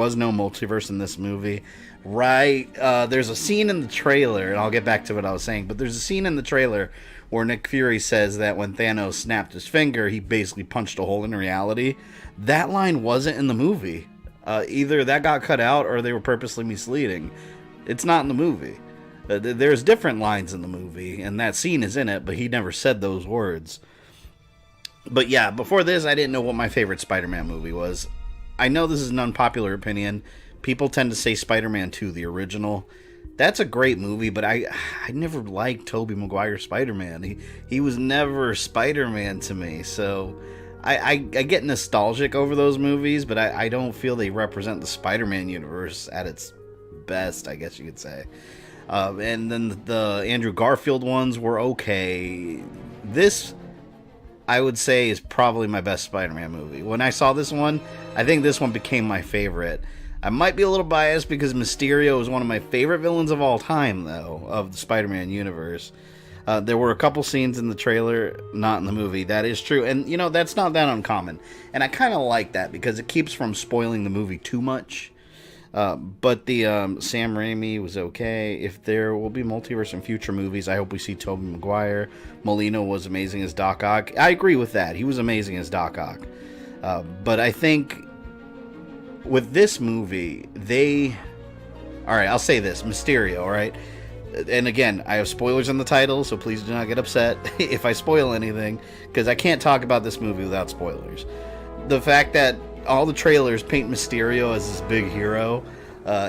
was no multiverse in this movie. Right, there's a scene in the trailer, and I'll get back to what I was saying, but there's a scene in the trailer where Nick Fury says that when Thanos snapped his finger, he basically punched a hole in reality. That line wasn't in the movie. Either that got cut out or they were purposely misleading. It's not in the movie. There's different lines in the movie, and that scene is in it, but he never said those words. But yeah, before this, I didn't know what my favorite Spider-Man movie was. I know this is an unpopular opinion. People tend to say Spider-Man 2, the original. That's a great movie, but I never liked Tobey Maguire's Spider-Man. He was never Spider-Man to me, so I get nostalgic over those movies, but I don't feel they represent the Spider-Man universe at its best, I guess you could say. And then the Andrew Garfield ones were okay. This, I would say, is probably my best Spider-Man movie. When I saw this one, I think this one became my favorite. I might be a little biased because Mysterio is one of my favorite villains of all time, though, of the Spider-Man universe. There were a couple scenes in the trailer, not in the movie. That is true. And, you know, that's not that uncommon. And I kind of like that because it keeps from spoiling the movie too much. But the Sam Raimi was okay. If there will be multiverse in future movies, I hope we see Tobey Maguire. Molina was amazing as Doc Ock. I agree with that. He was amazing as Doc Ock. But I think with this movie, Alright, I'll say this. Mysterio, alright? And again, I have spoilers in the title, so please do not get upset if I spoil anything, because I can't talk about this movie without spoilers. The fact that all the trailers paint Mysterio as this big hero,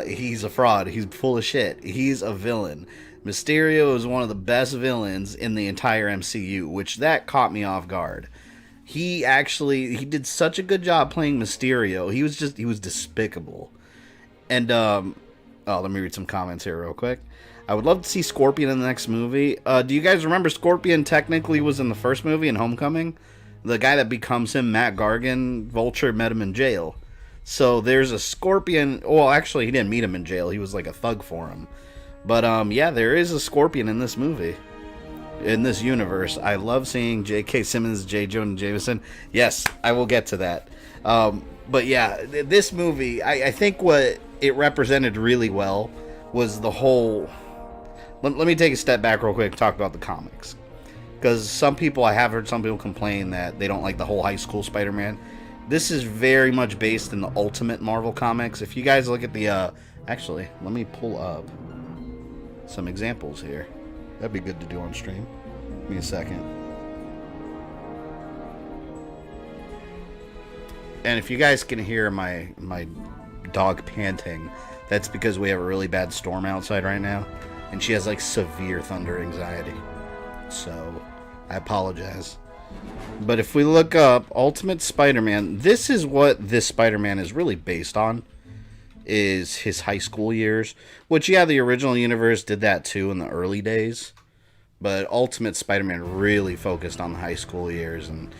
he's a fraud. He's full of shit. He's a villain. Mysterio is one of the best villains in the entire MCU, which that caught me off guard. He did such a good job playing Mysterio. He was despicable. And, let me read some comments here real quick. I would love to see Scorpion in the next movie. Do you guys remember Scorpion technically was in the first movie in Homecoming? The guy that becomes him, Matt Gargan, Vulture met him in jail. So there's a Scorpion. Well, actually, he didn't meet him in jail. He was like a thug for him. But, yeah, there is a Scorpion in this movie. In this universe. I love seeing J.K. Simmons, J. Jonah Jameson. Yes, I will get to that. But, yeah, this movie, I think what it represented really well was the whole... Let me take a step back real quick and talk about the comics. Because I have heard some people complain that they don't like the whole high school Spider-Man. This is very much based in the Ultimate Marvel comics. If you guys look at the... actually, let me pull up some examples here. That'd be good to do on stream. Give me a second. And if you guys can hear my dog panting, that's because we have a really bad storm outside right now. And she has, like, severe thunder anxiety. So, I apologize. But if we look up Ultimate Spider-Man, this is what this Spider-Man is really based on. Is his high school years. Which, yeah, the original universe did that too in the early days. But Ultimate Spider-Man really focused on the high school years. And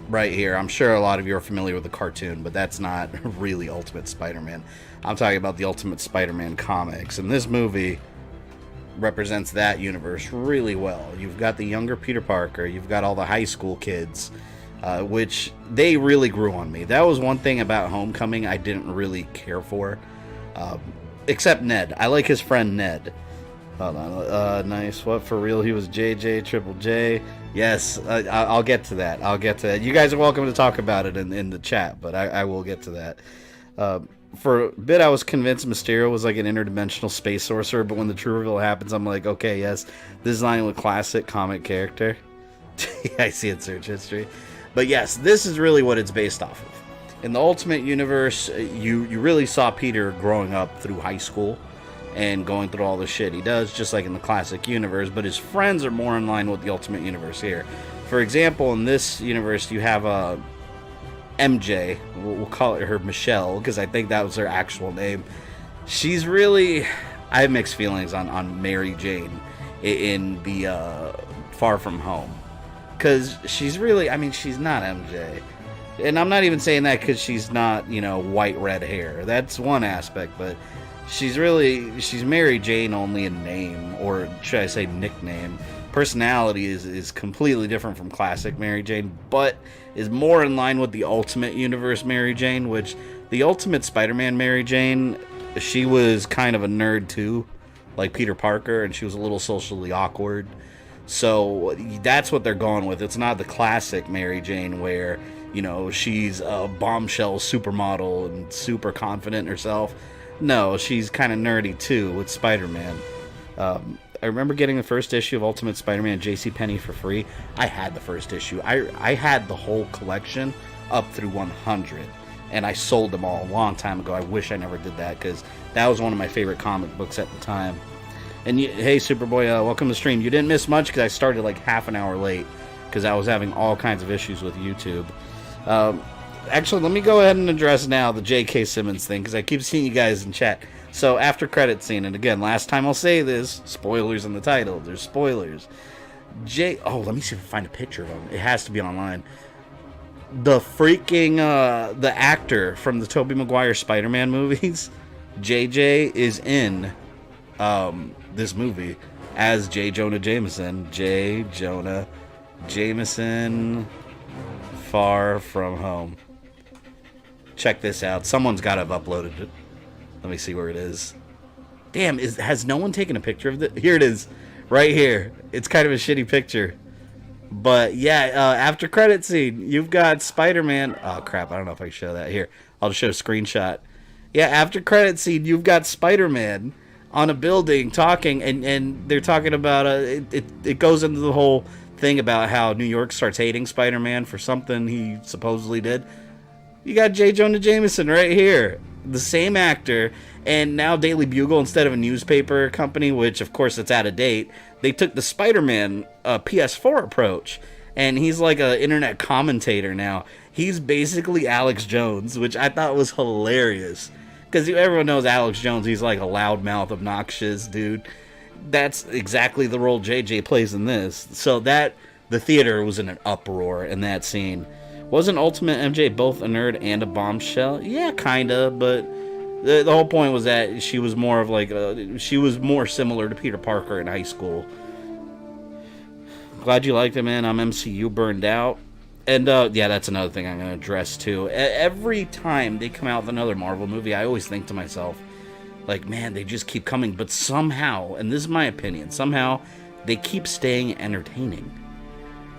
right here, I'm sure a lot of you are familiar with the cartoon, but that's not really Ultimate Spider-Man. I'm talking about the Ultimate Spider-Man comics. And this movie represents that universe really well. You've got the younger Peter Parker, you've got all the high school kids, which they really grew on me. That was one thing about Homecoming I didn't really care for, except Ned. I like his friend Ned. Hold on, nice. What, for real? He was JJ Triple J. Yes, I'll get to that. You guys are welcome to talk about it in the chat, but I will get to that. For a bit, I was convinced Mysterio was like an interdimensional space sorcerer, but when the true reveal happens, I'm like, okay, yes, this is not a classic comic character. I see it, search history. But yes, this is really what it's based off of. In the Ultimate Universe, you really saw Peter growing up through high school and going through all the shit he does, just like in the classic universe, but his friends are more in line with the Ultimate Universe here. For example, in this universe, you have MJ, we'll call her Michelle, because I think that was her actual name. She's really... I have mixed feelings on Mary Jane in the Far From Home. Because she's really... I mean, she's not MJ. And I'm not even saying that because she's not, white, red hair. That's one aspect, but she's Mary Jane only in name, or should I say nickname. personality is completely different from classic Mary Jane, but is more in line with the Ultimate Universe Mary Jane, which the Ultimate Spider-Man Mary Jane, she was kind of a nerd too, like Peter Parker, and she was a little socially awkward. So that's what they're going with. It's not the classic Mary Jane where, you know, she's a bombshell supermodel and super confident in herself. No, she's kind of nerdy too with Spider-Man. I remember getting the first issue of Ultimate Spider-Man at JCPenney for free. I had the first issue. I had the whole collection up through 100, and I sold them all a long time ago. I wish I never did that, because that was one of my favorite comic books at the time. And hey, Superboy, welcome to the stream. You didn't miss much because I started like half an hour late because I was having all kinds of issues with YouTube. Actually, let me go ahead and address now the J.K. Simmons thing, because I keep seeing you guys in chat. So, after credit scene, and again, last time I'll say this, spoilers in the title. There's spoilers. Oh, let me see if I can find a picture of him. It has to be online. The freaking, the actor from the Tobey Maguire Spider-Man movies, JJ, is in, this movie as J. Jonah Jameson. J. Jonah Jameson, Far From Home. Check this out. Someone's got to have uploaded it. Let me see where it is. Damn, has no one taken a picture of it? Here it is. Right here. It's kind of a shitty picture. But yeah, after credit scene, you've got Spider-Man. Oh crap, I don't know if I can show that. Here, I'll just show a screenshot. Yeah, after credit scene, you've got Spider-Man on a building talking, and they're talking about, it goes into the whole thing about how New York starts hating Spider-Man for something he supposedly did. You got J. Jonah Jameson right here. The same actor, and now Daily Bugle, instead of a newspaper company, which of course it's out of date, they took the Spider-Man PS4 approach, and he's like an internet commentator now. He's basically Alex Jones, which I thought was hilarious, because everyone knows Alex Jones. He's like a loudmouth, obnoxious dude. That's exactly the role JJ plays in this. So that the theater was in an uproar in that scene. Wasn't Ultimate MJ both a nerd and a bombshell? Yeah, kinda, but the whole point was that she was more of like she was more similar to Peter Parker in high school. Glad you liked it, man. I'm MCU burned out. And yeah, that's another thing I'm going to address too. Every time they come out with another Marvel movie, I always think to myself, like, man, they just keep coming. But somehow, and this is my opinion, somehow they keep staying entertaining.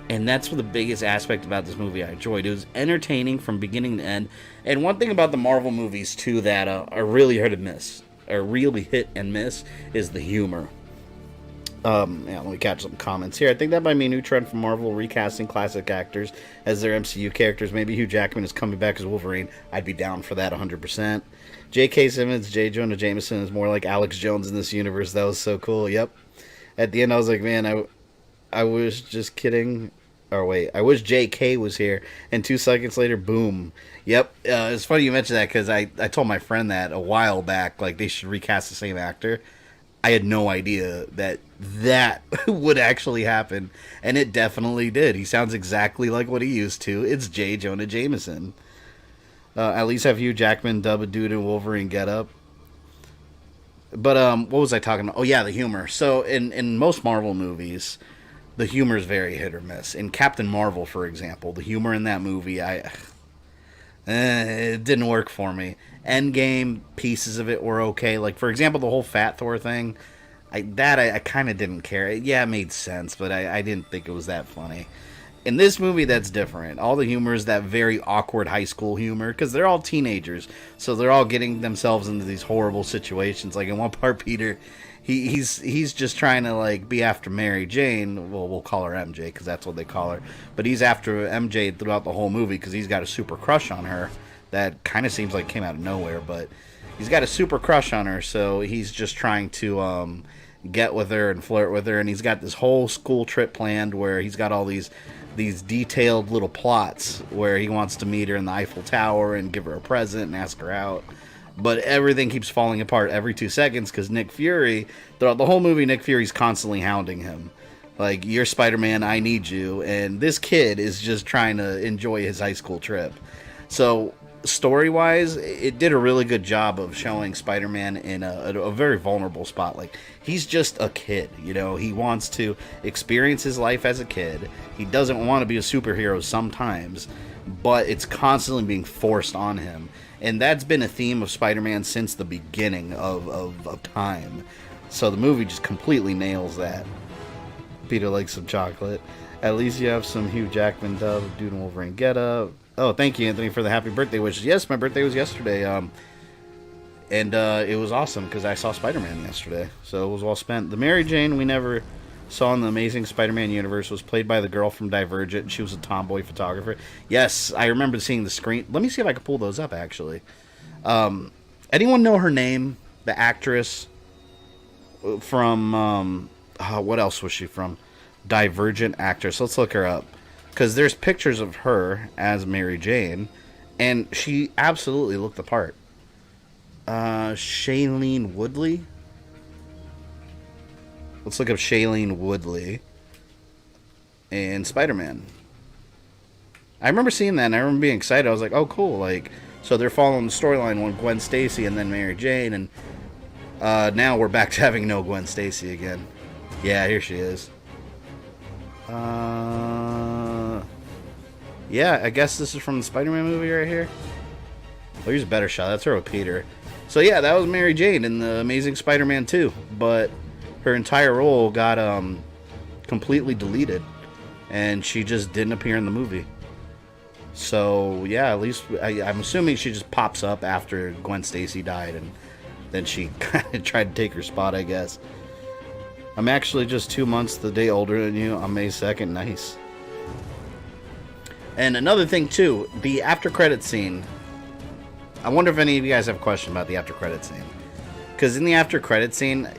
And that's the biggest aspect about this movie I enjoyed. It was entertaining from beginning to end. And one thing about the Marvel movies, too, that are really hit and miss, is the humor. Yeah, let me catch some comments here. I think that might be a new trend from Marvel, recasting classic actors as their MCU characters. Maybe Hugh Jackman is coming back as Wolverine. I'd be down for that 100%. J.K. Simmons, J. Jonah Jameson is more like Alex Jones in this universe. That was so cool. Yep. At the end, I was like, man, I was just kidding. Or wait, I wish J.K. was here. And 2 seconds later, boom. Yep. It's funny you mentioned that, because I told my friend that a while back, like they should recast the same actor. I had no idea that would actually happen, and it definitely did. He sounds exactly like what he used to. It's J. Jonah Jameson. At least have Hugh Jackman dub a dude in Wolverine getup. But what was I talking about? Oh yeah, the humor. So in most Marvel movies, the humor is very hit or miss. In Captain Marvel, for example, the humor in that movie, it didn't work for me. Endgame, pieces of it were okay. Like, for example, the whole Fat Thor thing, I kind of didn't care. Yeah, it made sense, but I didn't think it was that funny. In this movie, that's different. All the humor is that very awkward high school humor, because they're all teenagers, so they're all getting themselves into these horrible situations. Like, in one part, Peter, he's just trying to, like, be after Mary Jane. Well, we'll call her MJ, because that's what they call her. But he's after MJ throughout the whole movie, because he's got a super crush on her. That kind of seems like it came out of nowhere, but he's got a super crush on her, so he's just trying to get with her and flirt with her, and he's got this whole school trip planned where he's got all these detailed little plots where he wants to meet her in the Eiffel Tower and give her a present and ask her out. But everything keeps falling apart every 2 seconds, because Nick Fury, throughout the whole movie, Nick Fury's constantly hounding him. Like, you're Spider-Man, I need you. And this kid is just trying to enjoy his high school trip. So story-wise, it did a really good job of showing Spider-Man in a very vulnerable spot. Like, he's just a kid, you know? He wants to experience his life as a kid. He doesn't want to be a superhero sometimes, but it's constantly being forced on him. And that's been a theme of Spider-Man since the beginning of time. So the movie just completely nails that. Peter likes some chocolate. At least you have some Hugh Jackman dub, Dude and Wolverine get up. Oh, thank you, Anthony, for the happy birthday wishes. Yes, my birthday was yesterday. And it was awesome because I saw Spider-Man yesterday. So it was well spent. The Mary Jane we never saw in the Amazing Spider-Man universe was played by the girl from Divergent. She was a tomboy photographer. Yes, I remember seeing the screen. Let me see if I can pull those up, actually. Anyone know her name? The actress from... what else was she from? Divergent actress. Let's look her up. Because there's pictures of her as Mary Jane, and she absolutely looked the part. Shailene Woodley? Let's look up Shailene Woodley and Spider-Man. I remember seeing that, and I remember being excited. I was like, oh, cool. Like, so they're following the storyline with Gwen Stacy and then Mary Jane, and now we're back to having no Gwen Stacy again. Yeah, here she is. Yeah, I guess this is from the Spider-Man movie right here. Oh, here's a better shot. That's her with Peter. So yeah, that was Mary Jane in the Amazing Spider-Man 2, but her entire role got completely deleted, and she just didn't appear in the movie. So yeah, at least I'm assuming she just pops up after Gwen Stacy died, and then she kind of tried to take her spot, I guess. I'm actually just 2 months the day older than you on May 2nd. Nice. And another thing, too, the after credit scene. I wonder if any of you guys have a question about the after credit scene. Because in the after credit scene,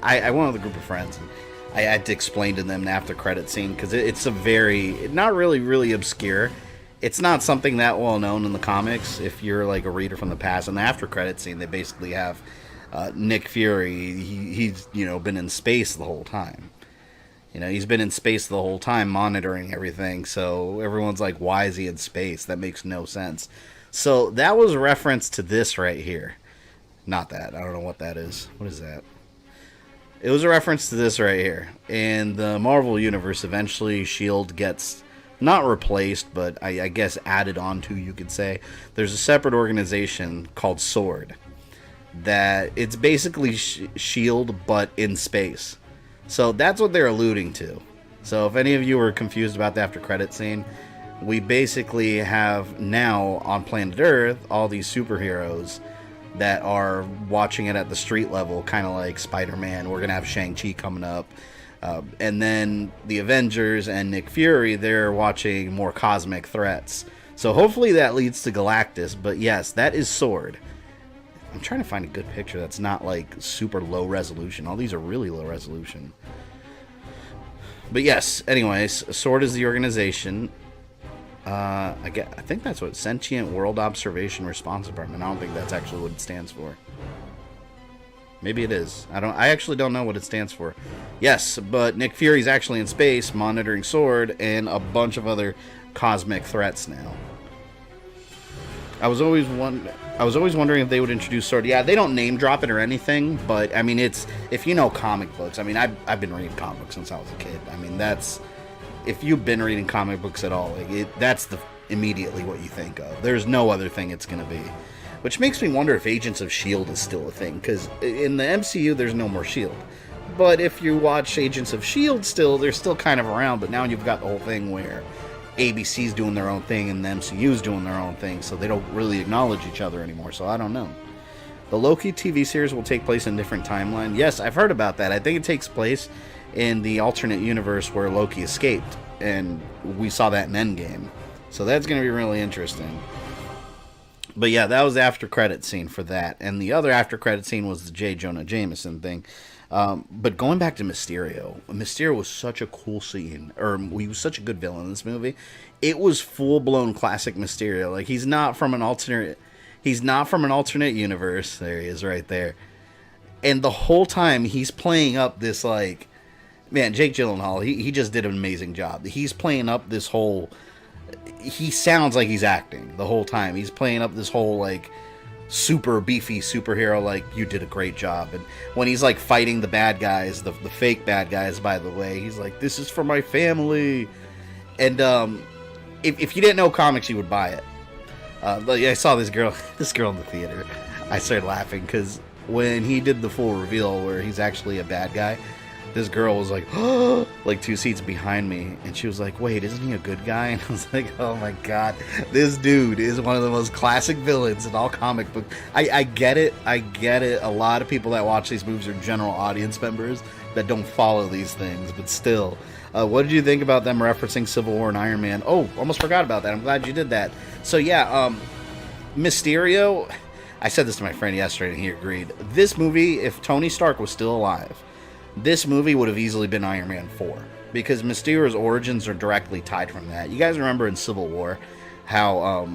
I went with a group of friends. And I had to explain to them the after credit scene. Because it's a very, not really obscure. It's not something that well known in the comics. If you're like a reader from the past. In the after credit scene, they basically have Nick Fury. He's, you know, been in space the whole time. You know, he's been in space the whole time monitoring everything, so everyone's like, why is he in space? That makes no sense. So that was a reference to this right here. Not that. I don't know what that is. What is that? It was a reference to this right here. In the Marvel Universe, eventually S.H.I.E.L.D. gets not replaced, but I guess added onto, you could say. There's a separate organization called SWORD. That it's basically S.H.I.E.L.D. but in space. So that's what they're alluding to. So if any of you were confused about the after credit scene, we basically have now on planet Earth all these superheroes that are watching it at the street level, kind of like Spider-Man. We're going to have Shang-Chi coming up. And then the Avengers and Nick Fury, they're watching more cosmic threats. So hopefully that leads to Galactus. But yes, that is SWORD. I'm trying to find a good picture that's not like super low resolution. All these are really low resolution. But yes, anyways, SWORD is the organization. I think that's what Sentient World Observation Response Department. I don't think that's actually what it stands for. Maybe it is. I actually don't know what it stands for. Yes, but Nick Fury's actually in space monitoring SWORD and a bunch of other cosmic threats now. I was always wondering if they would introduce SWORD. Yeah, they don't name drop it or anything, but I mean, it's, if you know comic books, I mean, I've been reading comic books since I was a kid. I mean, that's, if you've been reading comic books at all, like that's immediately what you think of. There's no other thing it's going to be. Which makes me wonder if Agents of S.H.I.E.L.D. is still a thing, because in the MCU, there's no more S.H.I.E.L.D. But if you watch Agents of S.H.I.E.L.D. still, they're still kind of around, but now you've got the whole thing where ABC's doing their own thing and the MCU's doing their own thing, so they don't really acknowledge each other anymore, so I don't know. The Loki TV series will take place in a different timeline. Yes, I've heard about that. I think it takes place in the alternate universe where Loki escaped, and we saw that in Endgame. So that's going to be really interesting. But yeah, that was the after credit scene for that. And the other after credit scene was the J. Jonah Jameson thing. But going back to Mysterio was such a cool scene, or he was such a good villain in this movie. It was full-blown classic Mysterio. Like, he's not from an alternate universe. There he is right there. And the whole time he's playing up this, like, man, Jake Gyllenhaal, he just did an amazing job. He's playing up this whole he sounds like he's acting the whole time. He's playing up this whole like super beefy superhero, like, you did a great job. And when he's like fighting the bad guys, the fake bad guys, by the way, he's like, this is for my family. And if you didn't know comics, you would buy it. I saw this girl in the theater. I started laughing because when he did the full reveal where he's actually a bad guy, this girl was like, oh, like 2 seats behind me, and she was like, wait, isn't he a good guy? And I was like, oh my god, this dude is one of the most classic villains in all comic book. I get it. A lot of people that watch these movies are general audience members that don't follow these things, but still. What did you think about them referencing Civil War and Iron Man? Oh, almost forgot about that. I'm glad you did that. So yeah, Mysterio, I said this to my friend yesterday and he agreed. This movie, if Tony Stark was still alive, this movie would have easily been Iron Man 4, because Mysterio's origins are directly tied from that. You guys remember in Civil War how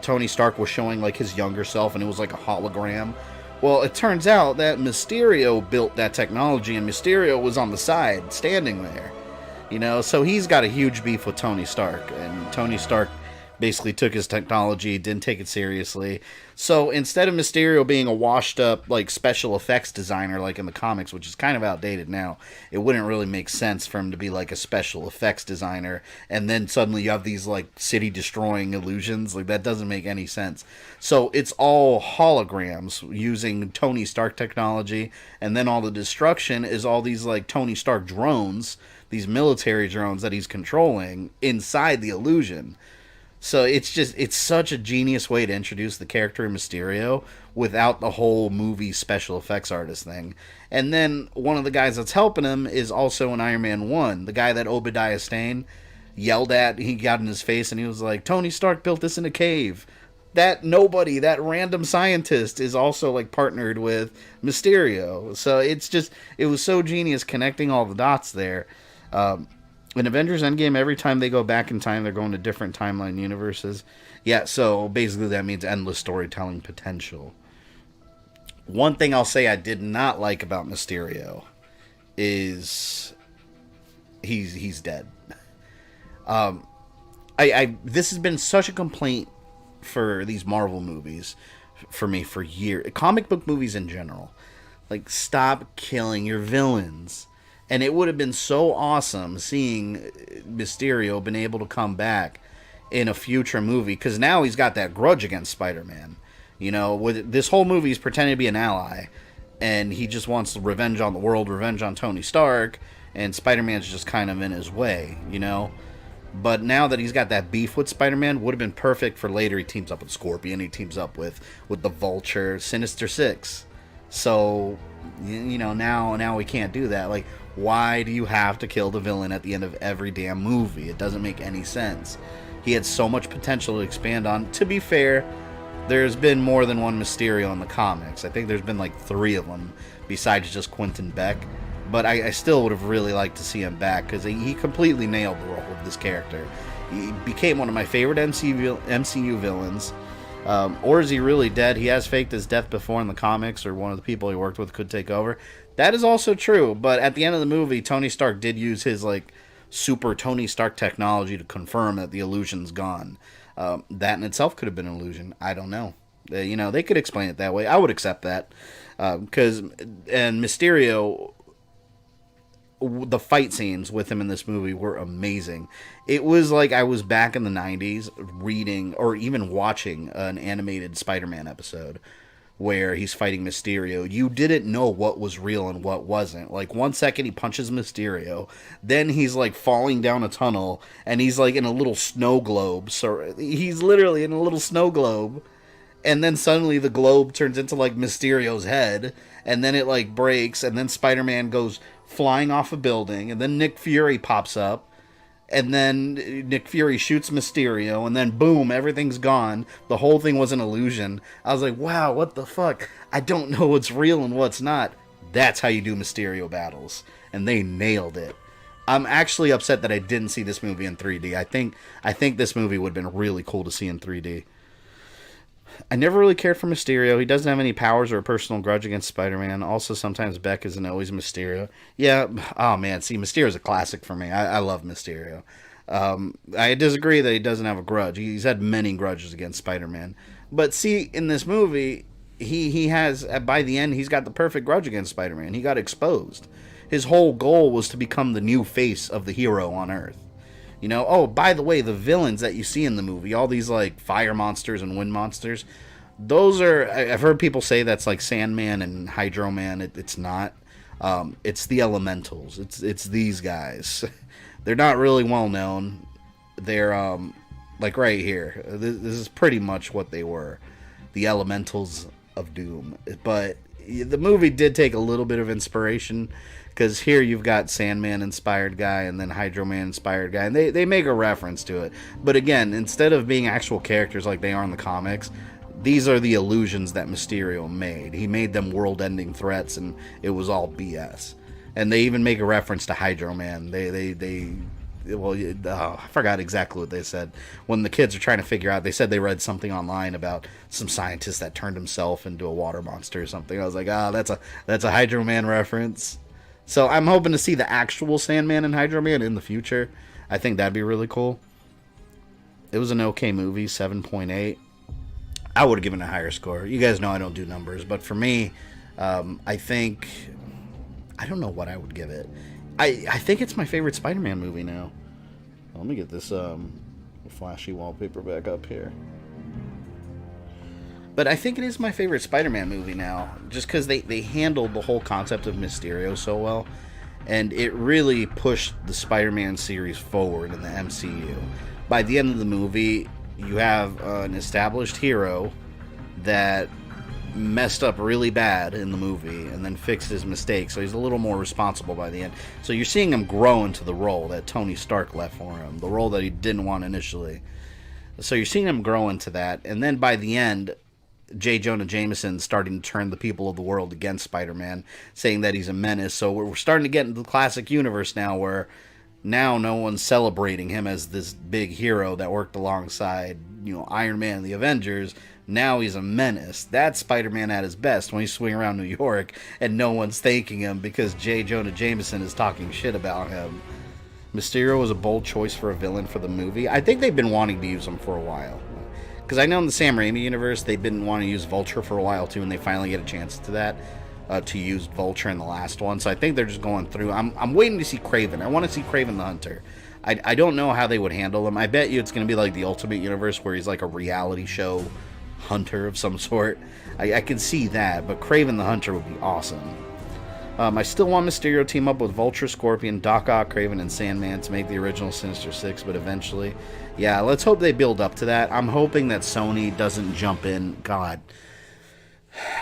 Tony Stark was showing like his younger self and it was like a hologram? Well, it turns out that Mysterio built that technology and Mysterio was on the side standing there. You know, so he's got a huge beef with Tony Stark, and Tony Stark basically took his technology, didn't take it seriously. So instead of Mysterio being a washed up like special effects designer like in the comics, which is kind of outdated now, it wouldn't really make sense for him to be like a special effects designer and then suddenly you have these like city destroying illusions. Like, that doesn't make any sense. So it's all holograms using Tony Stark technology, and then all the destruction is all these like Tony Stark drones, these military drones that he's controlling inside the illusion. So it's such a genius way to introduce the character of Mysterio without the whole movie special effects artist thing. And then one of the guys that's helping him is also in Iron Man 1. The guy that Obadiah Stane yelled at, he got in his face and he was like, Tony Stark built this in a cave. That random scientist is also like partnered with Mysterio. So it was so genius connecting all the dots there. In Avengers Endgame, every time they go back in time, they're going to different timeline universes. Yeah, so basically that means endless storytelling potential. One thing I'll say I did not like about Mysterio is he's dead. This has been such a complaint for these Marvel movies for me for years. Comic book movies in general. Like, stop killing your villains. And it would have been so awesome seeing Mysterio been able to come back in a future movie, because now he's got that grudge against Spider-Man. You know, with this whole movie, he's pretending to be an ally, and he just wants revenge on the world, revenge on Tony Stark, and Spider-Man's just kind of in his way, you know? But now that he's got that beef with Spider-Man, would have been perfect for later. He teams up with Scorpion, he teams up with the Vulture, Sinister Six. So, you know, now we can't do that. Like, why do you have to kill the villain at the end of every damn movie? It doesn't make any sense. He had so much potential to expand on. To be fair, there's been more than one Mysterio in the comics. I think there's been like 3 of them besides just Quentin Beck. But I still would have really liked to see him back, because he completely nailed the role of this character. He became one of my favorite MCU villains. Or is he really dead? He has faked his death before in the comics, or one of the people he worked with could take over. That is also true, but at the end of the movie, Tony Stark did use his like super Tony Stark technology to confirm that the illusion's gone. That in itself could have been an illusion. I don't know. You know, they could explain it that way. I would accept that. And Mysterio, the fight scenes with him in this movie were amazing. It was like I was back in the 90s reading or even watching an animated Spider-Man episode where he's fighting Mysterio. You didn't know what was real and what wasn't. Like, 1 second he punches Mysterio, then he's like falling down a tunnel, and he's like in a little snow globe. So he's literally in a little snow globe, and then suddenly the globe turns into like Mysterio's head, and then it like breaks, and then Spider-Man goes flying off a building, and then Nick Fury pops up, and then Nick Fury shoots Mysterio, and then boom, everything's gone. The whole thing was an illusion. I was like, wow, what the fuck? I don't know what's real and what's not. That's how you do Mysterio battles. And they nailed it. I'm actually upset that I didn't see this movie in 3D. I think this movie would have been really cool to see in 3D. I never really cared for Mysterio. He doesn't have any powers or a personal grudge against Spider-Man. Also, sometimes Beck isn't always Mysterio. Yeah, oh man, see, Mysterio's a classic for me. I love Mysterio. I disagree that he doesn't have a grudge. He's had many grudges against Spider-Man. But see, in this movie, he has, by the end, he's got the perfect grudge against Spider-Man. He got exposed. His whole goal was to become the new face of the hero on Earth. You know, oh, by the way, the villains that you see in the movie, all these like fire monsters and wind monsters, those are, I've heard people say that's like Sandman and Hydro Man. It's not. It's the elementals. It's these guys. They're not really well known. They're like right here. This is pretty much what they were, the elementals of doom. But the movie did take a little bit of inspiration, because here you've got Sandman inspired guy and then Hydro Man inspired guy, and they make a reference to it. But again, instead of being actual characters like they are in the comics, these are the illusions that Mysterio made. He made them world-ending threats, and it was all BS. And they even make a reference to Hydro Man. I forgot exactly what they said. When the kids are trying to figure out, they said they read something online about some scientist that turned himself into a water monster or something. I was like, that's a Hydro Man reference. So I'm hoping to see the actual Sandman and Hydro Man in the future. I think that'd be really cool. It was an okay movie, 7.8. I would have given it a higher score. You guys know I don't do numbers, but for me, I think, I don't know what I would give it. I think it's my favorite Spider-Man movie now. Let me get this flashy wallpaper back up here. But I think it is my favorite Spider-Man movie now, just because they handled the whole concept of Mysterio so well, and it really pushed the Spider-Man series forward in the MCU. By the end of the movie, you have an established hero that messed up really bad in the movie and then fixed his mistakes, so he's a little more responsible by the end. So you're seeing him grow into the role that Tony Stark left for him, the role that he didn't want initially. So you're seeing him grow into that, and then by the end, J. Jonah Jameson starting to turn the people of the world against Spider-Man, saying that he's a menace. So we're starting to get into the classic universe now, where now no one's celebrating him as this big hero that worked alongside, Iron Man and the Avengers. Now he's a menace. That's Spider-Man at his best, when he's swinging around New York and no one's thanking him because J. Jonah Jameson is talking shit about him. Mysterio was a bold choice for a villain for the movie. I think they've been wanting to use him for a while. Because I know in the Sam Raimi universe, they've been wanting to use Vulture for a while too, and they finally get a chance to that. To use Vulture in the last one. So I think they're just going through. I'm waiting to see Kraven. I want to see Kraven the Hunter. I don't know how they would handle him. I bet you it's going to be like the Ultimate Universe, where he's like a reality show hunter of some sort. I can see that, but Kraven the Hunter would be awesome. I still want Mysterio to team up with Vulture, Scorpion, Doc Ock, Kraven, and Sandman to make the original Sinister Six, but eventually. Yeah, let's hope they build up to that. I'm hoping that Sony doesn't jump in. God.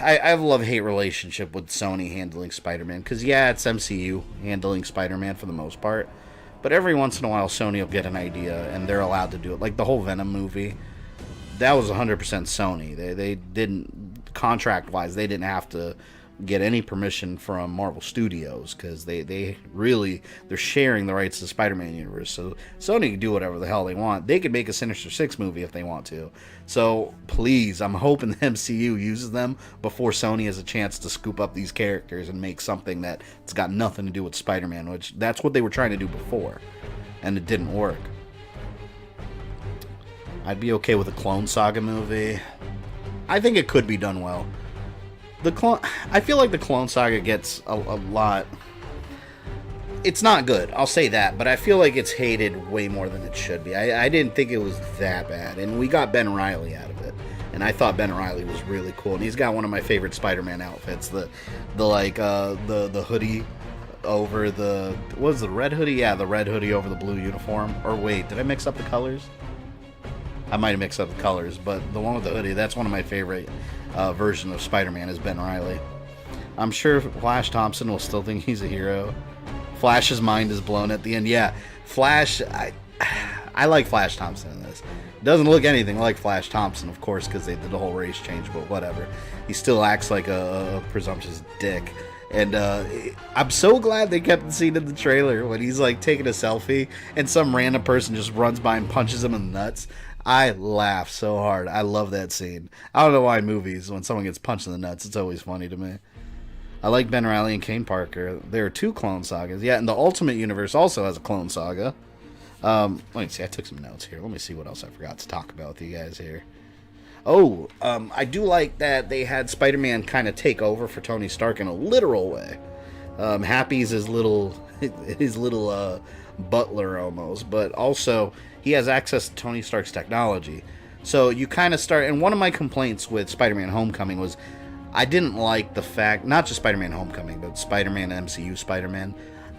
I have a love-hate relationship with Sony handling Spider-Man, because yeah, it's MCU handling Spider-Man for the most part, but every once in a while Sony will get an idea and they're allowed to do it. Like the whole Venom movie, that was 100% Sony. They didn't, contract-wise, they didn't have to get any permission from Marvel Studios, because they're sharing the rights to the Spider-Man universe, so Sony can do whatever the hell they want. They could make a Sinister Six movie if they want to. So please, I'm hoping the MCU uses them before Sony has a chance to scoop up these characters and make something that's got nothing to do with Spider-Man, which that's what they were trying to do before, and it didn't work. I'd be okay with a Clone Saga movie. I think it could be done well. I feel like the Clone Saga gets a lot. It's not good, I'll say that, but I feel like it's hated way more than it should be. I didn't think it was that bad, and we got Ben Reilly out of it, and I thought Ben Reilly was really cool, and he's got one of my favorite Spider-Man outfits, the hoodie over the, what was the red hoodie? Yeah, the red hoodie over the blue uniform. Or wait, did I mix up the colors? I might have mixed up the colors, but the one with the hoodie, that's one of my favorite version of Spider-Man, is Ben Reilly. I'm sure Flash Thompson will still think he's a hero. Flash's mind is blown at the end. Yeah, Flash, I like Flash Thompson in this. Doesn't look anything like Flash Thompson, of course, because they did the whole race change, but whatever. He still acts like a presumptuous dick. And I'm so glad they kept the scene in the trailer when he's like taking a selfie and some random person just runs by and punches him in the nuts. I laugh so hard. I love that scene. I don't know why in movies, when someone gets punched in the nuts, it's always funny to me. I like Ben Reilly and Kane Parker. There are 2 Clone Sagas. Yeah, and the Ultimate Universe also has a Clone Saga. Let me see. I took some notes here. Let me see what else I forgot to talk about with you guys here. Oh, I do like that they had Spider-Man kind of take over for Tony Stark in a literal way. Happy's his little butler almost, but also he has access to Tony Stark's technology. So you kind of start. And one of my complaints with Spider-Man: Homecoming was I didn't like the fact, not just Spider-Man: Homecoming, but Spider-Man MCU Spider-Man.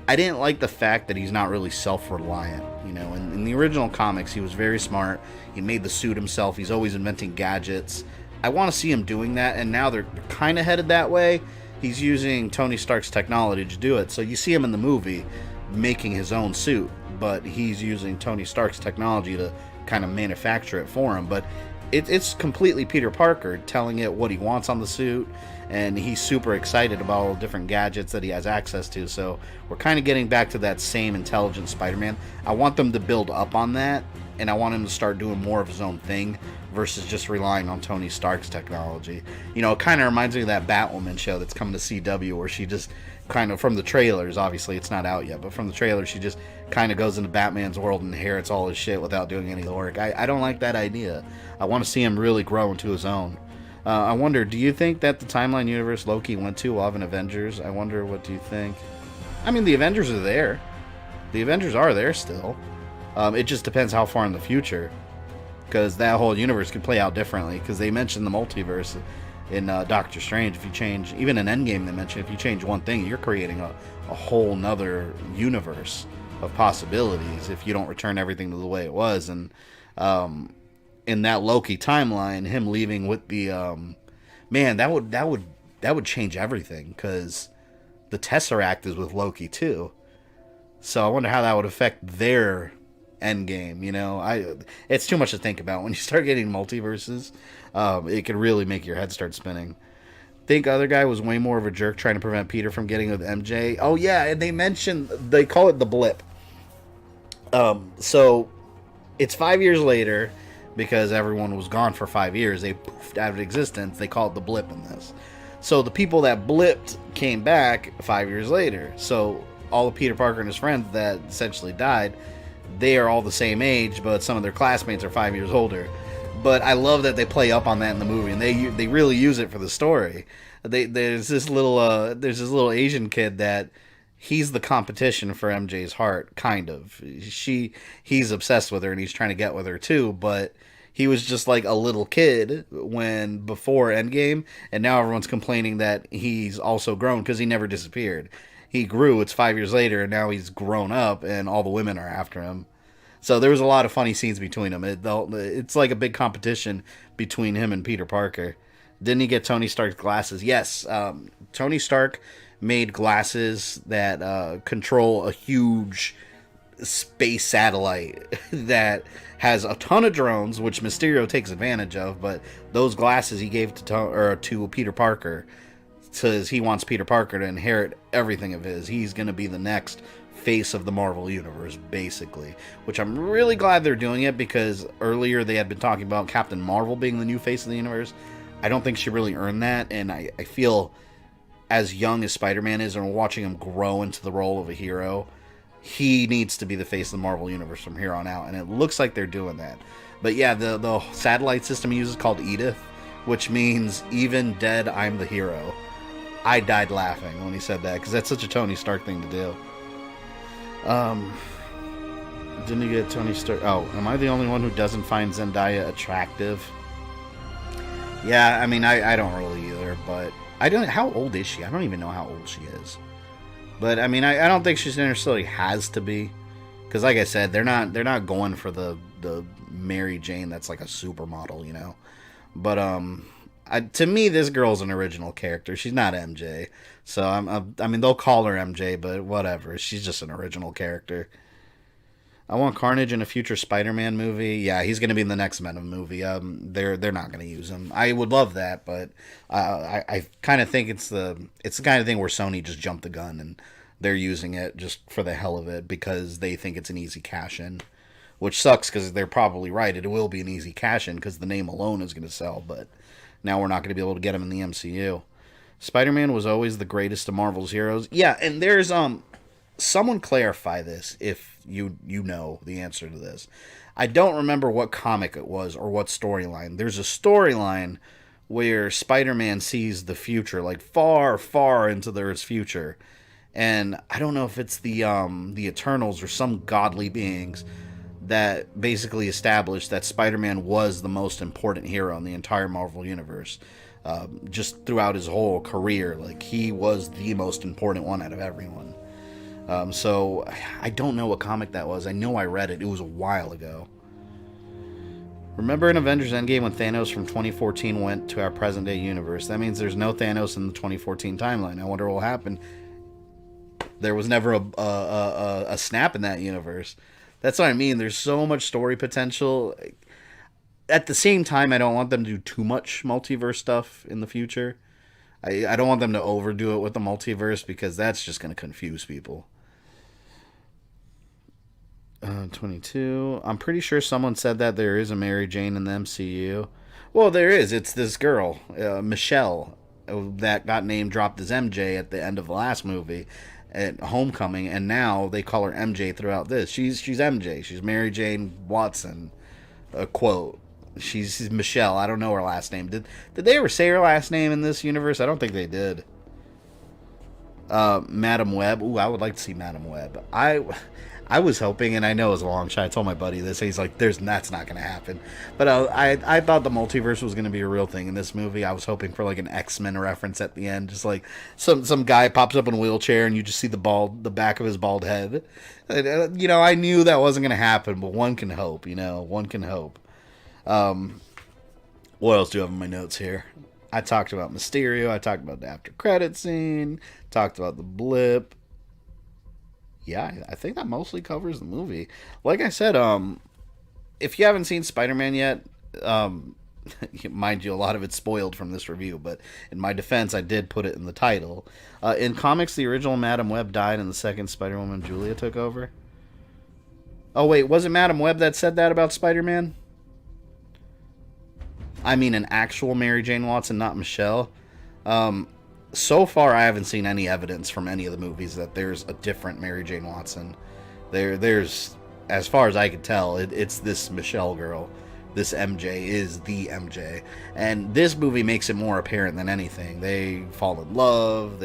I didn't like the fact that he's not really self-reliant. You know, in the original comics, he was very smart. He made the suit himself. He's always inventing gadgets. I want to see him doing that, and now they're kind of headed that way. He's using Tony Stark's technology to do it. So you see him in the movie making his own suit, but he's using Tony Stark's technology to kind of manufacture it for him. But it's completely Peter Parker telling it what he wants on the suit, and he's super excited about all the different gadgets that he has access to. So we're kind of getting back to that same intelligent Spider-Man. I want them to build up on that, and I want him to start doing more of his own thing versus just relying on Tony Stark's technology. You know, it kind of reminds me of that Batwoman show that's coming to CW, where she just kind of, from the trailers, obviously it's not out yet, but from the trailers, she just kind of goes into Batman's world and inherits all his shit without doing any work. I don't like that idea. I want to see him really grow into his own. I wonder, do you think that the timeline universe Loki went to will have an Avengers? I wonder, what do you think? I mean, the Avengers are there. The Avengers are there still. It just depends how far in the future, because that whole universe could play out differently, because they mentioned the multiverse in Doctor Strange. If you change, even in Endgame they mentioned, if you change one thing, you're creating a whole nother universe of possibilities if you don't return everything to the way it was. And in that Loki timeline, him leaving with the man, that would change everything, because the Tesseract is with Loki too. So I wonder how that would affect their Endgame. You know, it's too much to think about when you start getting multiverses. It could really make your head start spinning. Think other guy was way more of a jerk trying to prevent Peter from getting with MJ. Oh yeah, and they call it the blip. So it's 5 years later, because everyone was gone for 5 years. They poofed out of existence. They call it the blip in this. So the people that blipped came back 5 years later. So all of Peter Parker and his friends that essentially died, they are all the same age, but some of their classmates are 5 years older. But I love that they play up on that in the movie, and they really use it for the story. There's this little Asian kid that he's the competition for MJ's heart, kind of. He's obsessed with her, and he's trying to get with her too, but he was just like a little kid before Endgame, and now everyone's complaining that he's also grown because he never disappeared. He grew. It's 5 years later, and now he's grown up, and all the women are after him. So there was a lot of funny scenes between them. It's like a big competition between him and Peter Parker. Didn't he get Tony Stark's glasses? Yes. Tony Stark made glasses that control a huge space satellite that has a ton of drones, which Mysterio takes advantage of. But those glasses he gave to Peter Parker, because he wants Peter Parker to inherit everything of his. He's going to be the next face of the Marvel Universe, basically. Which I'm really glad they're doing it, because earlier they had been talking about Captain Marvel being the new face of the universe. I don't think she really earned that, and I feel as young as Spider-Man is, and we're watching him grow into the role of a hero, he needs to be the face of the Marvel Universe from here on out, and it looks like they're doing that. But yeah, the satellite system he uses is called Edith, which means even dead, I'm the hero. I died laughing when he said that, because that's such a Tony Stark thing to do. Didn't he get Tony Stark? Oh, am I the only one who doesn't find Zendaya attractive? Yeah, I mean, I don't really either, but I don't. How old is she? I don't even know how old she is. But I mean, I don't think she's necessarily has to be, because like I said, they're not going for the Mary Jane that's like a supermodel, you know. But to me, this girl's an original character. She's not MJ, so I mean, they'll call her MJ, but whatever. She's just an original character. I want Carnage in a future Spider-Man movie. Yeah, he's going to be in the next Venom movie. They're not going to use him. I would love that, but I kind of think it's the kind of thing where Sony just jumped the gun and they're using it just for the hell of it because they think it's an easy cash-in, which sucks because they're probably right. It will be an easy cash-in because the name alone is going to sell, but now we're not going to be able to get him in the MCU. Spider-Man was always the greatest of Marvel's heroes. Yeah, and there's someone clarify this if you know the answer to this. I don't remember what comic it was or what storyline. There's a storyline where Spider-Man sees the future, like far, far into the Earth's future, and I don't know if it's the Eternals or some godly beings that basically established that Spider-Man was the most important hero in the entire Marvel Universe. Just throughout his whole career, like he was the most important one out of everyone. So I don't know what comic that was. I know I read it. It was a while ago. Remember in Avengers Endgame when Thanos from 2014 went to our present day universe? That means there's no Thanos in the 2014 timeline. I wonder what will happen. There was never a snap in that universe. That's what I mean. There's so much story potential. At the same time, I don't want them to do too much multiverse stuff in the future. I don't want them to overdo it with the multiverse because that's just going to confuse people. 22. I'm pretty sure someone said that there is a Mary Jane in the MCU. Well, there is. It's this girl, Michelle, that got name dropped as MJ at the end of the last movie at Homecoming, and now they call her MJ throughout this. She's MJ. She's Mary Jane Watson. A quote. She's Michelle. I don't know her last name. Did they ever say her last name in this universe? I don't think they did. Madam Web. Ooh, I would like to see Madam Web. I was hoping, and I know it was a long shot. I told my buddy this. He's like, that's not going to happen. But I thought the multiverse was going to be a real thing in this movie. I was hoping for like an X-Men reference at the end. Just like some guy pops up in a wheelchair and you just see the back of his bald head. I knew that wasn't going to happen, but one can hope, one can hope. What else do I have in my notes here? I talked about Mysterio. I talked about the after credit scene. Talked about the blip. Yeah, I think that mostly covers the movie. Like I said, if you haven't seen Spider-Man yet, mind you, a lot of it's spoiled from this review, but in my defense, I did put it in the title. In comics, the original Madam Web died, and the second Spider-Woman, Julia, took over. Oh, wait, was it Madam Web that said that about Spider-Man? I mean an actual Mary Jane Watson, not Michelle. So far, I haven't seen any evidence from any of the movies that there's a different Mary Jane Watson. There's, as far as I can tell, it's this Michelle girl. This MJ is the MJ. And this movie makes it more apparent than anything. They fall in love.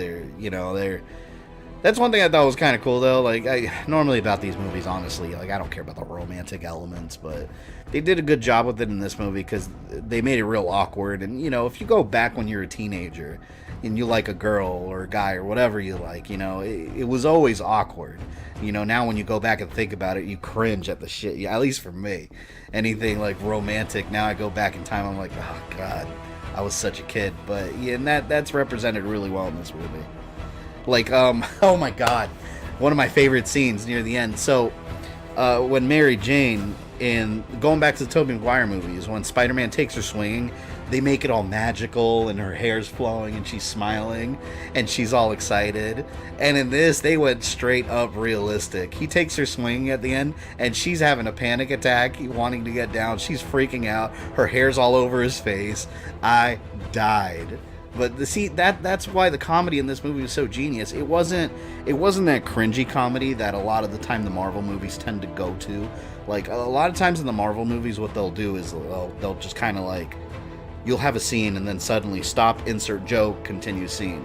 That's one thing I thought was kind of cool, though. Like, normally about these movies, honestly, like, I don't care about the romantic elements, but they did a good job with it in this movie because they made it real awkward. And, if you go back when you're a teenager and you like a girl or a guy or whatever you like, it was always awkward. Now when you go back and think about it, you cringe at the shit. At least for me. Anything, like, romantic, now I go back in time, I'm like, oh, God, I was such a kid. But, yeah, and that's represented really well in this movie. Like, oh my God, one of my favorite scenes near the end. So, when Mary Jane, going back to the Tobey Maguire movies, when Spider-Man takes her swinging, they make it all magical, and her hair's flowing, and she's smiling, and she's all excited. And in this, they went straight up realistic. He takes her swinging at the end, and she's having a panic attack, wanting to get down. She's freaking out. Her hair's all over his face. I died. But that's why the comedy in this movie was so genius. It wasn't that cringy comedy that a lot of the time the Marvel movies tend to go to. Like, a lot of times in the Marvel movies, what they'll do is they'll just kind of like, you'll have a scene and then suddenly stop, insert joke, continue scene.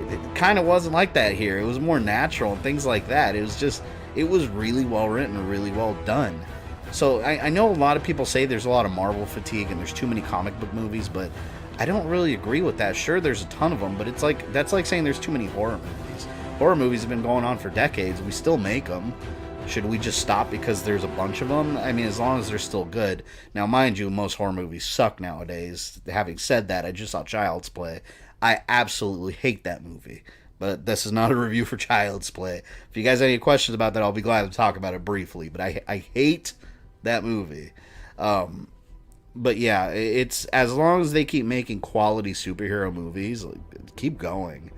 It kind of wasn't like that here. It was more natural and things like that. It was really well written and really well done. So I know a lot of people say there's a lot of Marvel fatigue and there's too many comic book movies, but I don't really agree with that. Sure, there's a ton of them, but that's like saying there's too many horror movies. Horror movies have been going on for decades. We still make them. Should we just stop because there's a bunch of them? I mean, as long as they're still good. Now, mind you, most horror movies suck nowadays. Having said that, I just saw Child's Play. I absolutely hate that movie. But this is not a review for Child's Play. If you guys have any questions about that, I'll be glad to talk about it briefly. But I hate that movie. But yeah, it's as long as they keep making quality superhero movies, like, keep going.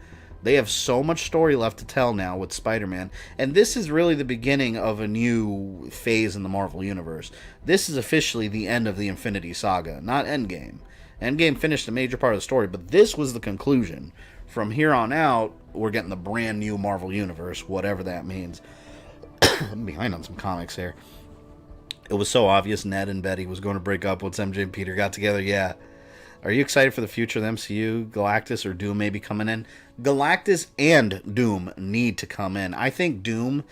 They have so much story left to tell now with Spider-Man, and this is really the beginning of a new phase in the Marvel Universe. This is officially the end of the Infinity Saga, not Endgame. Endgame finished a major part of the story, but this was the conclusion. From here on out, we're getting the brand new Marvel Universe, whatever that means. I'm behind on some comics here. It was so obvious Ned and Betty was going to break up once MJ and Peter got together. Yeah. Are you excited for the future of the MCU? Galactus or Doom may be coming in? Galactus and Doom need to come in. I think Doom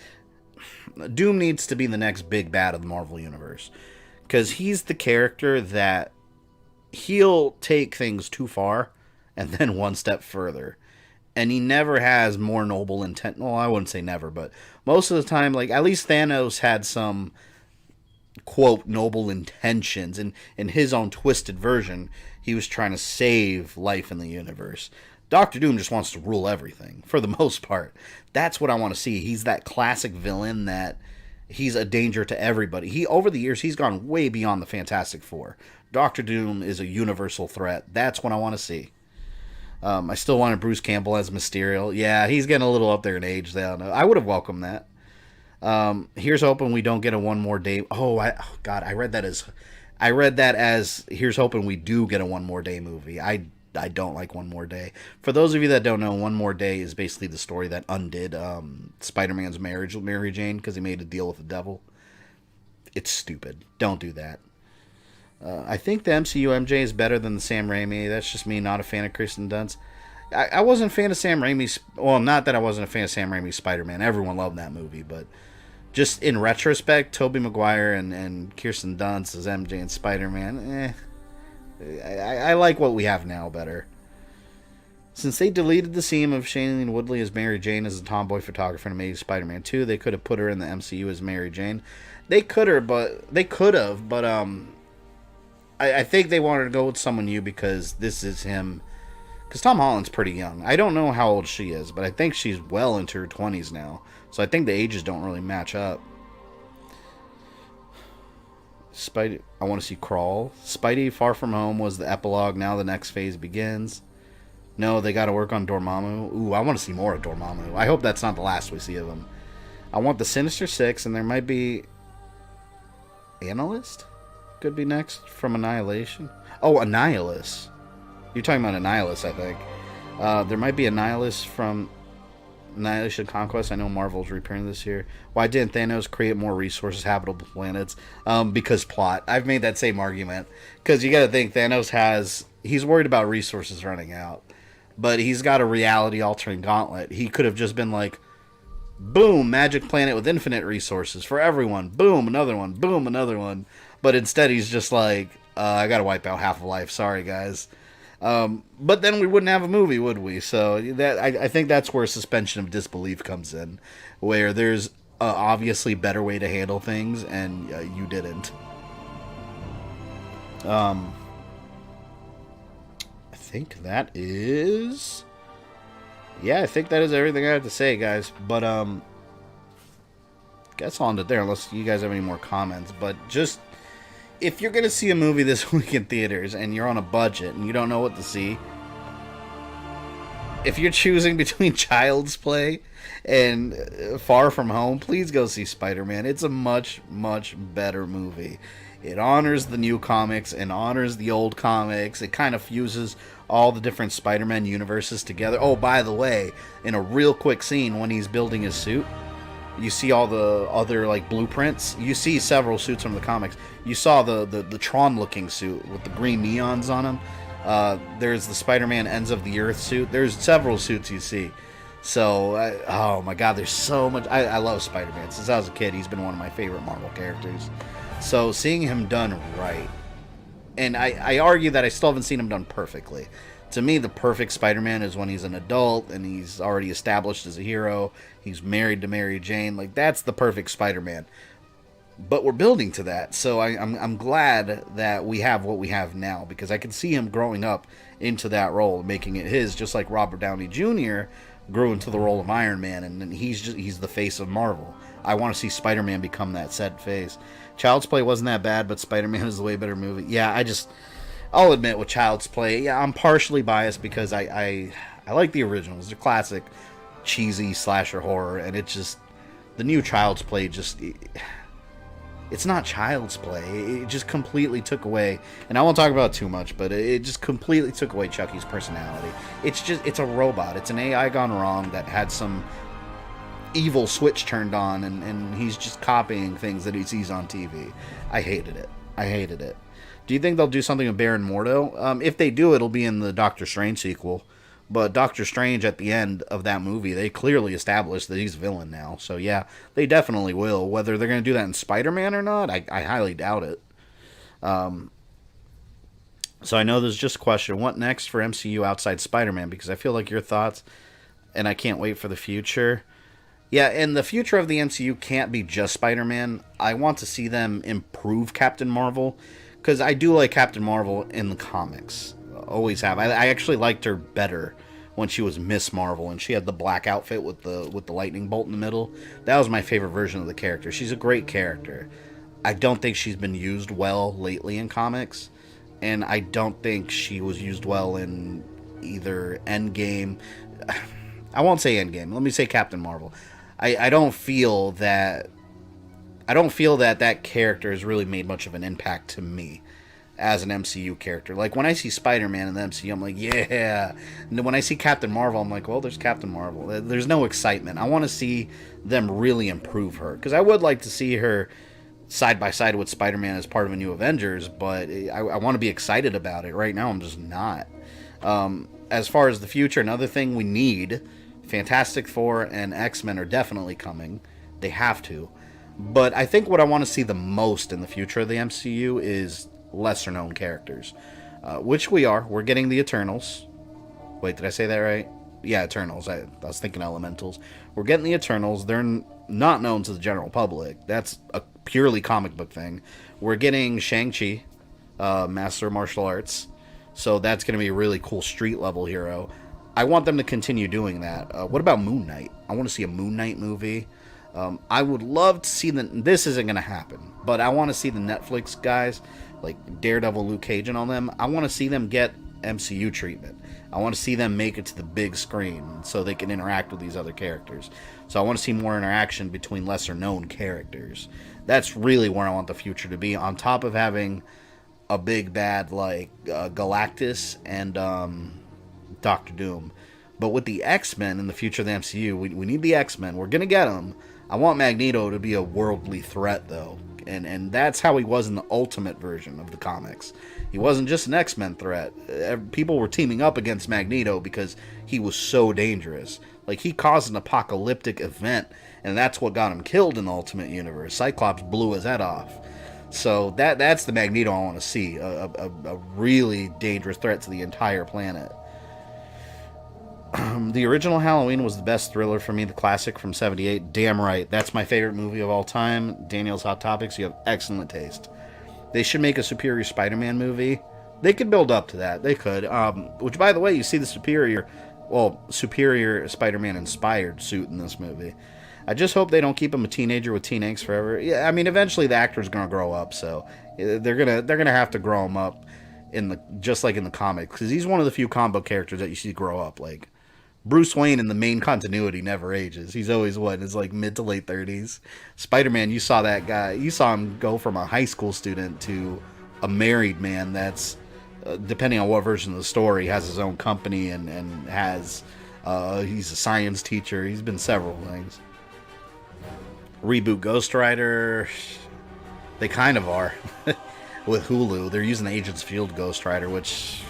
needs to be the next big bad of the Marvel Universe. Because he's the character that he'll take things too far and then one step further. And he never has more noble intent. Well, I wouldn't say never, but most of the time, like, at least Thanos had some, quote, noble intentions. And in his own twisted version, he was trying to save life in the universe. Doctor Doom just wants to rule everything, for the most part. That's what I want to see. He's that classic villain that he's a danger to everybody. Over the years, he's gone way beyond the Fantastic Four. Doctor Doom is a universal threat. That's what I want to see. I still wanted Bruce Campbell as Mysterio. Yeah, he's getting a little up there in age. I would have welcomed that. Here's hoping we don't get a one more day. God, I read that as here's hoping we do get a one more day movie. I don't like One More Day. For those of you that don't know, One More Day is basically the story that undid Spider-Man's marriage with Mary Jane because he made a deal with the devil. It's stupid. Don't do that. I think the MCU MJ is better than the Sam Raimi. That's just me, not a fan of Kristen Dunst. I wasn't a fan of Sam Raimi's... Well, not that I wasn't a fan of Sam Raimi's Spider-Man. Everyone loved that movie, but just in retrospect, Tobey Maguire and Kirsten Dunst as MJ and Spider-Man, I like what we have now better. Since they deleted the scene of Shailene Woodley as Mary Jane as a tomboy photographer in Amazing Spider-Man 2, they could have put her in the MCU as Mary Jane. They could have, but I think they wanted to go with someone new because this is him. Because Tom Holland's pretty young. I don't know how old she is, but I think she's well into her 20s now. So I think the ages don't really match up. I want to see Crawl. Spidey Far From Home was the epilogue. Now the next phase begins. No, they got to work on Dormammu. Ooh, I want to see more of Dormammu. I hope that's not the last we see of him. I want the Sinister Six, and there might be... Analyst? Could be next from Annihilation. Oh, Annihilus. You're talking about Annihilus, I think. There might be Annihilus from Annihilation Conquest. I know Marvel's repairing this here. Why didn't Thanos create more resources, habitable planets? Because plot. I've made that same argument. Because you gotta think, he's worried about resources running out. But he's got a reality-altering gauntlet. He could have just been like, boom, magic planet with infinite resources for everyone. Boom, another one. Boom, another one. But instead he's just like, I gotta wipe out half of life. Sorry, guys. But then we wouldn't have a movie, would we? So I think that's where suspension of disbelief comes in, where there's obviously better way to handle things, and you didn't. I think that is... Yeah, I think that is everything I have to say, guys. But, guess I'll end it there, unless you guys have any more comments. But just... If you're going to see a movie this week in theaters and you're on a budget and you don't know what to see, if you're choosing between Child's Play and Far From Home, please go see Spider-Man. It's a much, much better movie. It honors the new comics and honors the old comics. It kind of fuses all the different Spider-Man universes together. Oh, by the way, in a real quick scene when he's building his suit, you see all the other, like, blueprints. You see several suits from the comics. You saw the Tron-looking suit with the green neons on him. There's the Spider-Man Ends of the Earth suit. There's several suits you see. So, oh my god, there's so much. I love Spider-Man. Since I was a kid, he's been one of my favorite Marvel characters. So, seeing him done right. And I argue that I still haven't seen him done perfectly. To me, the perfect Spider-Man is when he's an adult and he's already established as a hero. He's married to Mary Jane. Like, that's the perfect Spider-Man. But we're building to that. So I'm glad that we have what we have now, because I can see him growing up into that role, making it his, just like Robert Downey Jr. grew into the role of Iron Man, and he's the face of Marvel. I want to see Spider-Man become that said face. Child's Play wasn't that bad, but Spider-Man is a way better movie. Yeah, I'll admit with Child's Play, yeah, I'm partially biased because I like the originals. They're classic, cheesy slasher horror, and it's just, the new Child's Play just, it's not child's play. It just completely took away, and I won't talk about it too much, but it just completely took away Chucky's personality. It's a robot. It's an AI gone wrong that had some evil switch turned on, and he's just copying things that he sees on TV. I hated it. I hated it. Do you think they'll do something with Baron Mordo? If they do, it'll be in the Doctor Strange sequel. But Doctor Strange, at the end of that movie, they clearly established that he's a villain now. So yeah, they definitely will. Whether they're going to do that in Spider-Man or not, I highly doubt it. So I know there's just a question, what next for MCU outside Spider-Man? Because I feel like your thoughts, and I can't wait for the future. Yeah, and the future of the MCU can't be just Spider-Man. I want to see them improve Captain Marvel, because I do like Captain Marvel in the comics. Always have. I actually liked her better when she was Miss Marvel and she had the black outfit with the lightning bolt in the middle. That was my favorite version of the character. She's a great character. I don't think she's been used well lately in comics, and I don't think she was used well in either Endgame. I won't say Endgame. Let me say Captain Marvel. I don't feel that that character has really made much of an impact to me as an MCU character. Like, when I see Spider-Man in the MCU, I'm like, yeah. And then when I see Captain Marvel, I'm like, well, there's Captain Marvel. There's no excitement. I want to see them really improve her, because I would like to see her side by side with Spider-Man as part of a new Avengers, but I want to be excited about it. Right now, I'm just not. As far as the future, another thing we need, Fantastic Four and X-Men are definitely coming. They have to. But I think what I want to see the most in the future of the MCU is lesser known characters, which we are. We're getting the Eternals. Wait, did I say that right? Yeah, Eternals. I was thinking Elementals. We're getting the Eternals. They're not known to the general public. That's a purely comic book thing. We're getting Shang-Chi, Master of Martial Arts. So that's going to be a really cool street level hero. I want them to continue doing that. What about Moon Knight? I want to see a Moon Knight movie. I would love to see this isn't going to happen, but I want to see the Netflix guys, like Daredevil, Luke Cage, and all them. I want to see them get MCU treatment. I want to see them make it to the big screen so they can interact with these other characters. So I want to see more interaction between lesser known characters. That's really where I want the future to be, on top of having a big bad like Galactus and Doctor Doom. But with the X-Men in the future of the MCU, we need the X-Men. We're going to get them. I want Magneto to be a worldly threat, though. And that's how he was in the Ultimate version of the comics. He wasn't just an X-Men threat. People were teaming up against Magneto because he was so dangerous. Like, he caused an apocalyptic event, and that's what got him killed in the Ultimate Universe. Cyclops blew his head off. So that's the Magneto I want to see. A really dangerous threat to the entire planet. The original Halloween was the best thriller for me, the classic from '78. Damn right. That's my favorite movie of all time. Daniel's Hot Topics, you have excellent taste. They should make a Superior Spider-Man movie. They could build up to that. They could. Which, by the way, you see the Superior Spider-Man inspired suit in this movie. I just hope they don't keep him a teenager with teen angst forever. Yeah, I mean, eventually the actor's gonna grow up, so they're gonna have to grow him up just like in the comics, because he's one of the few comic book characters that you see grow up. Like, Bruce Wayne in the main continuity never ages. He's always in his like mid to late 30s. Spider-Man, you saw that guy. You saw him go from a high school student to a married man that's, depending on what version of the story, has his own company and has, he's a science teacher. He's been several things. Reboot Ghost Rider. They kind of are. With Hulu. They're using the Agents of S.H.I.E.L.D. Ghost Rider, which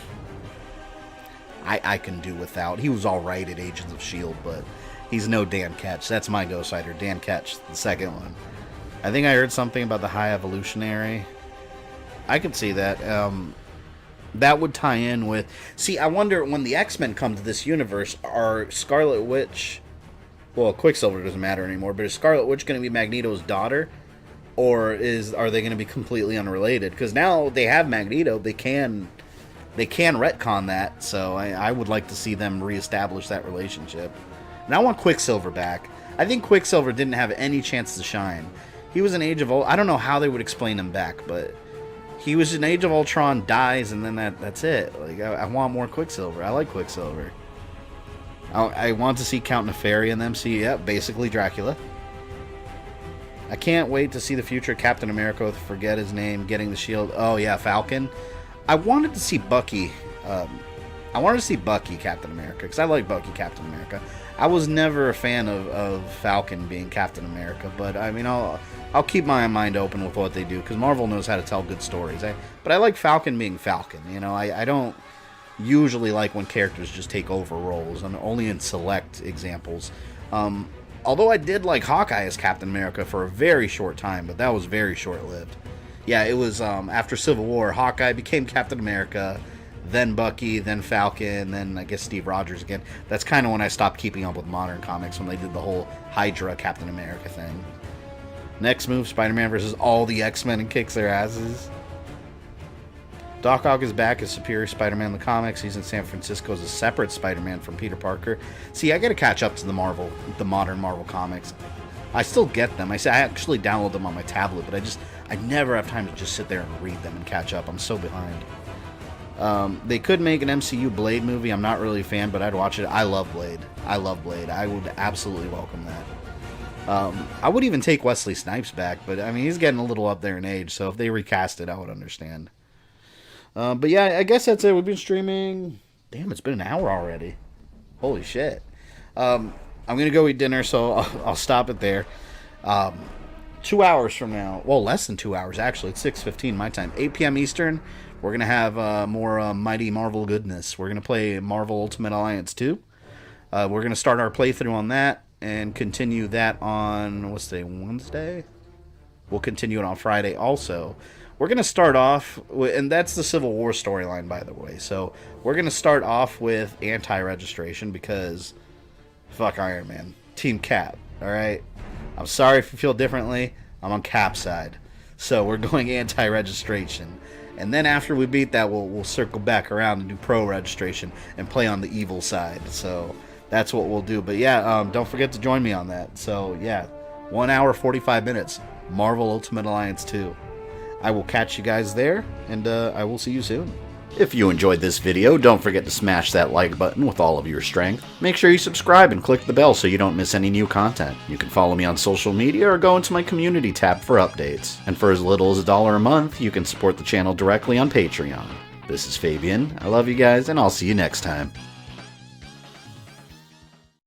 I can do without. He was alright at Agents of S.H.I.E.L.D., but he's no Dan Ketch. That's my Ghost Rider, Dan Ketch, the second one. I think I heard something about the High Evolutionary. I could see that. That would tie in with... See, I wonder, when the X-Men come to this universe, are Scarlet Witch... Well, Quicksilver doesn't matter anymore, but is Scarlet Witch going to be Magneto's daughter? Or are they going to be completely unrelated? Because now they have Magneto, they can retcon that, so I would like to see them reestablish that relationship. And I want Quicksilver back. I think Quicksilver didn't have any chance to shine. He was in Age of Ultron. I don't know how they would explain him back, but he was in Age of Ultron, dies, and then that's it. Like, I want more Quicksilver. I like Quicksilver. I want to see Count Nefaria in the MCU. Yeah, basically Dracula. I can't wait to see the future of Captain America with, forget his name, getting the shield. Oh, yeah, Falcon. I wanted to see Bucky. I wanted to see Bucky Captain America, because I like Bucky Captain America. I was never a fan of Falcon being Captain America, but I mean, I'll keep my mind open with what they do, because Marvel knows how to tell good stories. But I like Falcon being Falcon. You know, I don't usually like when characters just take over roles, and only in select examples. Although I did like Hawkeye as Captain America for a very short time, but that was very short-lived. Yeah, it was after Civil War, Hawkeye became Captain America, then Bucky, then Falcon, then I guess Steve Rogers again. That's kind of when I stopped keeping up with modern comics, when they did the whole Hydra Captain America thing. Next move, Spider-Man versus all the X-Men and kicks their asses. Doc Ock is back as Superior Spider-Man in the comics. He's in San Francisco as a separate Spider-Man from Peter Parker. See, I gotta catch up to the modern Marvel comics. I still get them. I actually download them on my tablet, but I never have time to just sit there and read them and catch up. I'm so behind. They could make an MCU Blade movie. I'm not really a fan, but I'd watch it. I love Blade. I would absolutely welcome that. I would even take Wesley Snipes back, but I mean, he's getting a little up there in age, so if they recast it, I would understand. But yeah, I guess that's it. We've been streaming. Damn, it's been an hour already. Holy shit. I'm going to go eat dinner, so I'll stop it there. 2 hours from now, well, less than 2 hours, actually. It's 6:15 my time. 8 p.m. Eastern, we're going to have more Mighty Marvel goodness. We're going to play Marvel Ultimate Alliance 2. We're going to start our playthrough on that and continue that on, what's today, Wednesday? We'll continue it on Friday also. We're going to start off, and that's the Civil War storyline, by the way. So we're going to start off with anti-registration because fuck Iron Man. Team Cap, alright? I'm sorry if you feel differently. I'm on Cap's side. So we're going anti-registration. And then after we beat that, we'll circle back around and do pro-registration and play on the evil side. So that's what we'll do. But yeah, don't forget to join me on that. So yeah, 1 hour, 45 minutes. Marvel Ultimate Alliance 2. I will catch you guys there, and I will see you soon. If you enjoyed this video, don't forget to smash that like button with all of your strength. Make sure you subscribe and click the bell so you don't miss any new content. You can follow me on social media or go into my community tab for updates. And for as little as $1 a month, you can support the channel directly on Patreon. This is Fabian, I love you guys, and I'll see you next time.